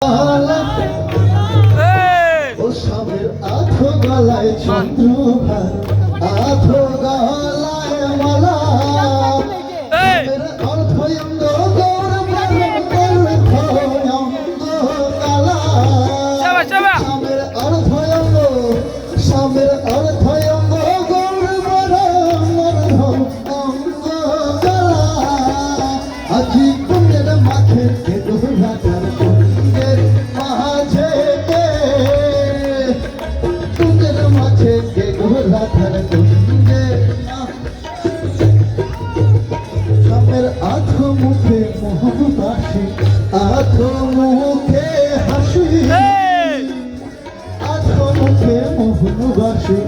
ও স্বামীর আধো গলায় চন্দ্রভার, আধো গলায় মালা, স্বামীর অর্ধয়ঙ্গ গৌরব অর্ধয়ঙ্গ কালা, স্বামীর অর্ধয়ঙ্গ, স্বামীর অর্ধয়ঙ্গ গৌরব অর্ধয়ঙ্গ কালা। আজি কুঞ্জের মাঠে রাজার কুঞ্জের মাঝে কুঞ্জের মাঝে রাধার কুঞ্জের স্বামীর আধো মুখে মোহবাসী, আধো মুখে হাসি, আধো মুখে মোহবাসী,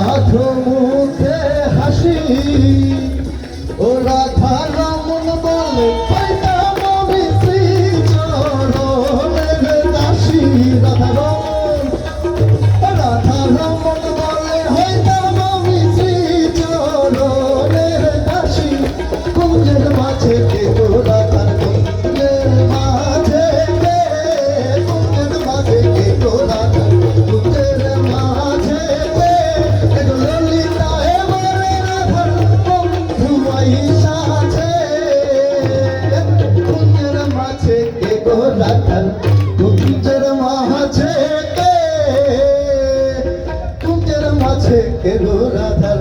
আধো মুখে হাসি। ও রাধা রমন বলে পাইতাম আমি শ্রী চরণের দাসী। রাধা রমন, রাধা রমন বলে হইতাম আমি শ্রী চরণের দাসী। কুঞ্জের মাঝে কে গো রাধার কুঞ্জের মাঝে কে, কুঞ্জের মাঝে কে গো রাধার কুঞ্জের মাঝে কে। এগো ললিতা এবারে রাধার বন্ধু আইসাছে। কুঞ্জের মাঝে কে গো রাধার কুঞ্জের মাঝে কে, কুঞ্জের মাঝে কে গো রাধার